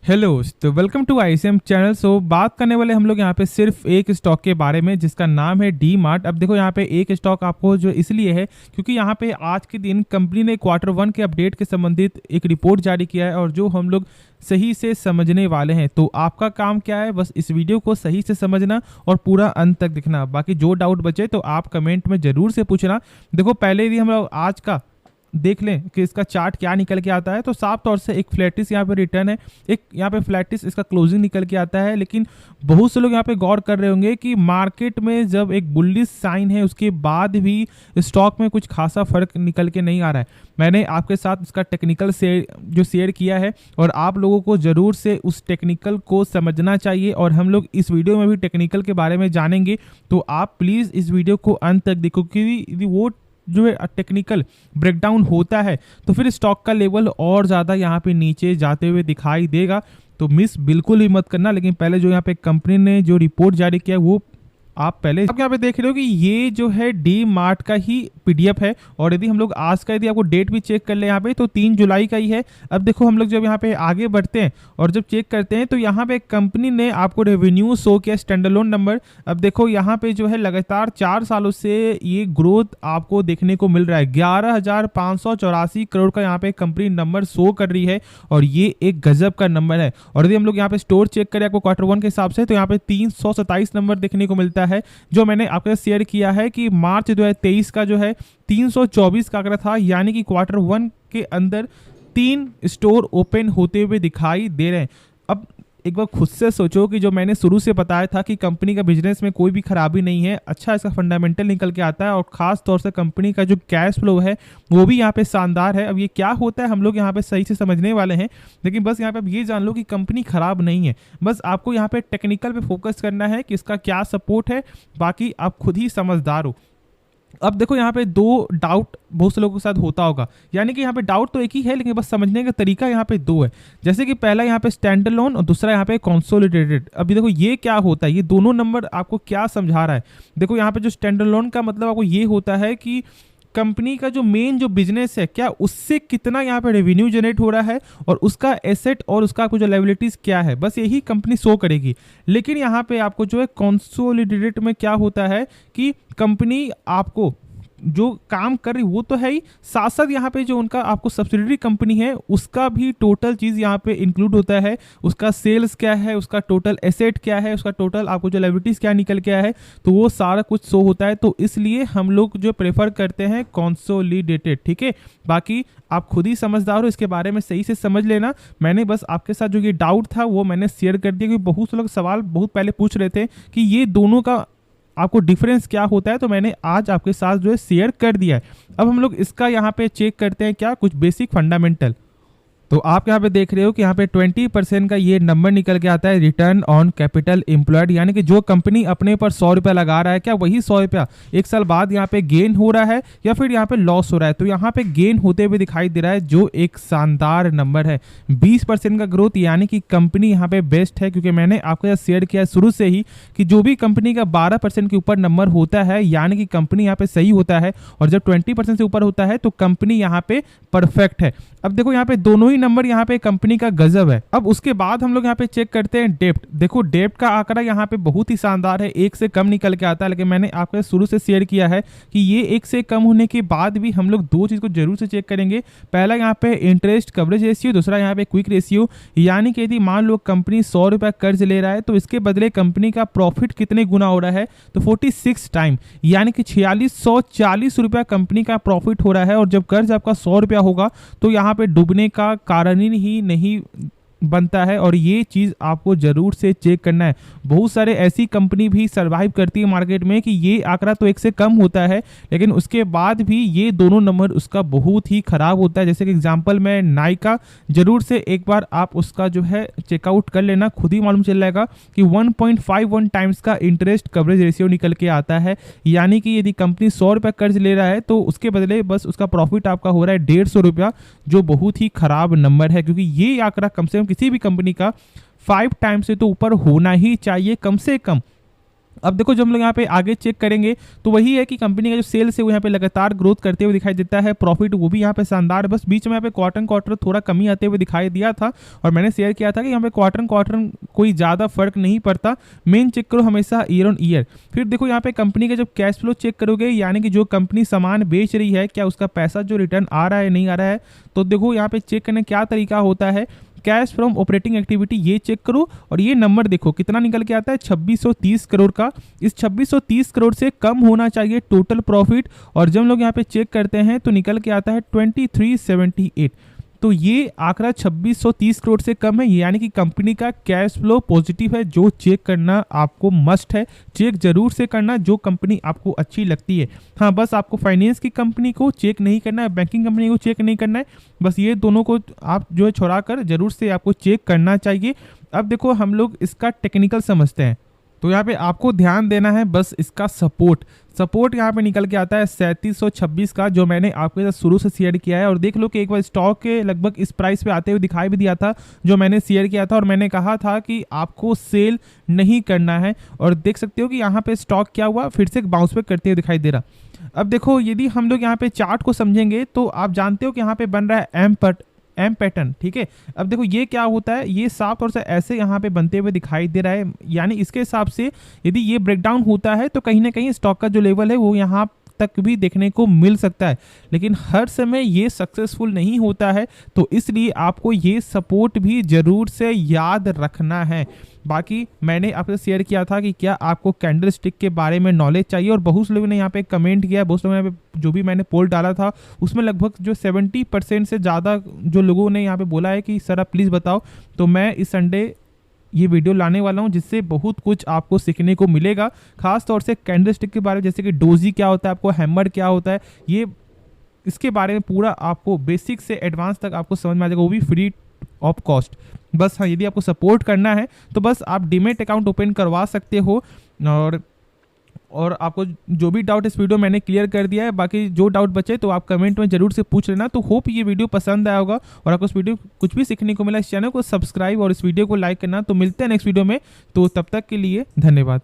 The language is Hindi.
हेलो, तो वेलकम टू आईसीएम चैनल। बात करने वाले हम लोग यहाँ पे सिर्फ एक स्टॉक के बारे में जिसका नाम है डी मार्ट। अब देखो यहाँ पे एक स्टॉक आपको जो इसलिए है क्योंकि यहाँ पे आज के दिन कंपनी ने Q1 के अपडेट के संबंधित एक रिपोर्ट जारी किया है और जो हम लोग सही से समझने वाले हैं। तो आपका काम क्या है, बस इस वीडियो को सही से समझना और पूरा अंत तक दिखना। बाकी जो डाउट बचे तो आप कमेंट में जरूर से पूछना। देखो पहले यदि हम लोग आज का देख लें कि इसका चार्ट क्या निकल के आता है तो साफ तौर से एक फ्लैटिस यहाँ पे रिटर्न है, एक यहाँ पे फ्लैटिस इसका क्लोजिंग निकल के आता है। लेकिन बहुत से लोग यहाँ पे गौर कर रहे होंगे कि मार्केट में जब एक बुलिश साइन है उसके बाद भी स्टॉक में कुछ खासा फर्क निकल के नहीं आ रहा है। मैंने आपके साथ इसका टेक्निकल शेयर किया है और आप लोगों को ज़रूर से उस टेक्निकल को समझना चाहिए और हम लोग इस वीडियो में भी टेक्निकल के बारे में जानेंगे। तो आप प्लीज़ इस वीडियो को अंत तक देखो क्योंकि वो जो है टेक्निकल ब्रेकडाउन होता है तो फिर स्टॉक का लेवल और ज़्यादा यहाँ पे नीचे जाते हुए दिखाई देगा। तो मिस बिल्कुल भी मत करना। लेकिन पहले जो यहाँ पे कंपनी ने जो रिपोर्ट जारी किया वो आप पहले अब यहाँ पे देख रहे हो कि ये जो है डी मार्ट का ही पीडीएफ है। और यदि हम लोग आज का यदि आपको डेट भी चेक कर ले यहाँ पे तो 3 जुलाई का ही है। अब देखो हम लोग जब यहाँ पे आगे बढ़ते हैं और जब चेक करते हैं तो यहाँ पे कंपनी ने आपको रेवेन्यू शो किया स्टैंडअलोन नंबर। अब देखो यहाँ पे जो है लगातार 4 सालों से ये ग्रोथ आपको देखने को मिल रहा है। 11,584 करोड़ का यहाँ पे कंपनी नंबर शो कर रही है और ये एक गजब का नंबर है। और यदि हम लोग यहाँ पे स्टोर चेक करें आपको Q1 के हिसाब से तो यहाँ पे 327 नंबर देखने को मिलता है। जो मैंने आपके साथ शेयर किया है कि मार्च 2023 का जो है 324 का आंकड़ा था, यानी कि Q1 के अंदर 3 स्टोर ओपन होते हुए दिखाई दे रहे हैं। अब एक बार खुद से सोचो कि जो मैंने शुरू से बताया था कि कंपनी का बिजनेस में कोई भी खराबी नहीं है, अच्छा इसका फंडामेंटल निकल के आता है और खास तौर से कंपनी का जो कैश फ्लो है वो भी यहाँ पे शानदार है। अब ये क्या होता है हम लोग यहाँ पे सही से समझने वाले हैं। लेकिन बस यहाँ पे अब ये जान लो कि कंपनी खराब नहीं है, बस आपको यहाँ पे टेक्निकल पे फोकस करना है कि इसका क्या सपोर्ट है, बाकी आप खुद ही समझदार हो। अब देखो यहाँ पे 2 डाउट बहुत से लोगों के साथ होता होगा, यानी कि यहाँ पे डाउट तो एक ही है लेकिन बस समझने का तरीका यहाँ पे 2 है। जैसे कि पहला यहाँ पे स्टैंड अलोन और दूसरा यहाँ पे कंसोलिडेटेड। अभी देखो ये क्या होता है, ये दोनों नंबर आपको क्या समझा रहा है। देखो यहाँ पे जो स्टैंड अलोन का मतलब आपको ये होता है कि कंपनी का जो मेन जो बिजनेस है क्या उससे कितना यहाँ पे रेवेन्यू जनरेट हो रहा है और उसका एसेट और उसका कुछ लेबिलिटीज क्या है, बस यही कंपनी शो करेगी। लेकिन यहाँ पे आपको जो है कंसोलिडेटेड में क्या होता है कि कंपनी आपको जो काम कर रही वो तो है ही, साथ साथ यहाँ पे जो उनका आपको सब्सिडरी कंपनी है उसका भी टोटल चीज़ यहाँ पे इंक्लूड होता है। उसका सेल्स क्या है, उसका टोटल एसेट क्या है, उसका टोटल आपको जो लायबिलिटीज क्या निकल के आया है, तो वो सारा कुछ शो होता है। तो इसलिए हम लोग जो प्रेफर करते हैं कंसोलिडेटेड, ठीक है। बाकी आप खुद ही समझदार हो, इसके बारे में सही से समझ लेना। मैंने बस आपके साथ जो ये डाउट था वो मैंने शेयर कर दिया क्योंकि बहुत से लोग सवाल बहुत पहले पूछ रहे थे कि ये दोनों का आपको डिफरेंस क्या होता है, तो मैंने आज आपके साथ जो है शेयर कर दिया है। अब हम लोग इसका यहाँ पे चेक करते हैं क्या कुछ बेसिक फंडामेंटल। तो आप यहाँ पे देख रहे हो कि यहाँ पे 20% का ये नंबर निकल के आता है रिटर्न ऑन कैपिटल एम्प्लॉयड, यानी कि जो कंपनी अपने पर 100 रुपया लगा रहा है क्या वही 100 रुपया एक साल बाद यहाँ पे गेन हो रहा है या फिर यहाँ पे लॉस हो रहा है। तो यहाँ पे गेन होते हुए दिखाई दे रहा है जो एक शानदार नंबर है। 20% का ग्रोथ, यानी कि कंपनी यहाँ पे बेस्ट है क्योंकि मैंने आपके साथ शेयर किया शुरू से ही कि जो भी कंपनी का 12% के ऊपर नंबर होता है यानी कि कंपनी यहाँ पे सही होता है और जब 20% से ऊपर होता है तो कंपनी यहाँ पे परफेक्ट है। अब देखो यहाँ पे दोनों ही नंबर यहाँ पे कंपनी का गजब है। अब उसके बाद हम लोग यहाँ पे चेक करते हैं डेप्ट। देखो डेप्ट का आंकड़ा यहाँ पे बहुत ही शानदार है, 1 से कम निकल के आता है। लेकिन मैंने आपके शुरू से शेयर किया है कि ये 1 से कम होने के बाद भी हम लोग 2 चीज को जरूर से चेक करेंगे। पहला यहाँ पे इंटरेस्ट कवरेज रेशियो, दूसरा यहाँ पे क्विक रेशियो। यानी कि यदि मान लो कंपनी 100 रुपया कर्ज ले रहा है तो इसके बदले कंपनी का प्रॉफिट कितने गुना हो रहा है, तो 46 टाइम, यानी कि 4640 रुपया कंपनी का प्रॉफिट हो रहा है। और जब कर्ज आपका 100 रुपया होगा तो यहाँ पे डूबने का कारण ही नहीं बनता है और ये चीज़ आपको जरूर से चेक करना है। बहुत सारे ऐसी कंपनी भी सरवाइव करती है मार्केट में कि ये आंकड़ा तो 1 से कम होता है लेकिन उसके बाद भी ये दोनों नंबर उसका बहुत ही खराब होता है। जैसे कि एग्जांपल में नाइका, जरूर से एक बार आप उसका जो है चेकआउट कर लेना, खुद ही मालूम चल जाएगा कि 1.51 टाइम्स का इंटरेस्ट कवरेज रेशियो निकल के आता है। यानी कि यदि कंपनी 100 रुपया कर्ज ले रहा है तो उसके बदले बस उसका प्रॉफिट आपका हो रहा है 150 रुपया, जो बहुत ही खराब नंबर है क्योंकि ये आंकड़ा कम से कम किसी भी कंपनी का 5 टाइम से तो ऊपर होना ही चाहिए कम से कम। अब देखो जब हम लोग यहाँ पे आगे चेक करेंगे तो वही है कि कंपनी का जो सेल्स है वो यहाँ पे लगातार ग्रोथ करते हुए दिखाई देता है, प्रॉफिट वो भी यहाँ पे शानदार है। बस बीच में यहाँ पे क्वार्टर थोड़ा कमी आते हुए दिखाई दिया था और मैंने शेयर किया था कि यहाँ पे क्वार्टर कोई ज़्यादा फर्क नहीं पड़ता, मेन चेक करो हमेशा ईयर ऑन ईयर। फिर देखो यहाँ पे कंपनी का जब कैश फ्लो चेक करोगे, यानी कि जो कंपनी सामान बेच रही है क्या उसका पैसा जो रिटर्न आ रहा है नहीं आ रहा है, तो देखो यहाँ पे चेक करने क्या तरीका होता है, कैश फ्रॉम ऑपरेटिंग एक्टिविटी ये चेक करो और ये नंबर देखो कितना निकल के आता है 2630 करोड़ का। इस 2630 करोड़ से कम होना चाहिए टोटल प्रॉफिट, और जब लोग यहाँ पे चेक करते हैं तो निकल के आता है 2378। तो ये आंकड़ा 2630 करोड़ से कम है, यानी कि कंपनी का कैश फ्लो पॉजिटिव है, जो चेक करना आपको मस्ट है। चेक जरूर से करना जो कंपनी आपको अच्छी लगती है। हाँ, बस आपको फाइनेंस की कंपनी को चेक नहीं करना है, बैंकिंग कंपनी को चेक नहीं करना है, बस ये दोनों को आप जो है छोड़ा कर जरूर से आपको चेक करना चाहिए। अब देखो हम लोग इसका टेक्निकल समझते हैं, तो यहाँ पे आपको ध्यान देना है बस इसका सपोर्ट यहाँ पे निकल के आता है 3726 का, जो मैंने आपके साथ शुरू से शेयर किया है। और देख लो कि एक बार स्टॉक के लगभग इस प्राइस पे आते हुए दिखाई भी दिया था, जो मैंने शेयर किया था, और मैंने कहा था कि आपको सेल नहीं करना है। और देख सकते हो कि यहाँ पे स्टॉक क्या हुआ, फिर से बाउंस बैक करते हुए दिखाई दे रहा। अब देखो यदि हम लोग यहाँ पे चार्ट को समझेंगे तो आप जानते हो कि यहाँ पे बन रहा है एम पैटर्न, ठीक है। अब देखो ये क्या होता है, ये साफ तौर से ऐसे यहाँ पे बनते हुए दिखाई दे रहा है, यानी इसके हिसाब से यदि ये ब्रेकडाउन होता है तो कहीं ना कहीं स्टॉक का जो लेवल है वो यहाँ तक भी देखने को मिल सकता है, लेकिन हर समय ये सक्सेसफुल नहीं होता है। तो इसलिए आपको ये सपोर्ट भी जरूर से याद रखना है। बाकी मैंने आपसे शेयर किया था कि क्या आपको कैंडल स्टिक के बारे में नॉलेज चाहिए, और बहुत से लोगों ने यहाँ पे कमेंट किया है, बहुत से लोगों ने यहाँ पे जो भी मैंने पोल डाला था उसमें लगभग जो 70% से ज़्यादा जो लोगों ने यहाँ पे बोला है कि सर आप प्लीज़ बताओ। तो मैं इस संडे ये वीडियो लाने वाला हूँ जिससे बहुत कुछ आपको सीखने को मिलेगा, खास तौर से कैंडल स्टिक के बारे में, जैसे कि डोजी क्या होता है, आपको हैमर क्या होता है, ये इसके बारे में पूरा आपको बेसिक से एडवांस तक आपको समझ में आ जाएगा, वो भी फ्री ऑफ कॉस्ट। बस हाँ, यदि आपको सपोर्ट करना है तो बस आप डीमेट अकाउंट ओपन करवा सकते हो, और आपको जो भी डाउट इस वीडियो मैंने क्लियर कर दिया है। बाकी जो डाउट बचे तो आप कमेंट में जरूर से पूछ लेना। तो होप ये वीडियो पसंद आया होगा और आपको इस वीडियो कुछ भी सीखने को मिला। इस चैनल को सब्सक्राइब और इस वीडियो को लाइक करना। तो मिलते हैं नेक्स्ट वीडियो में, तो तब तक के लिए धन्यवाद।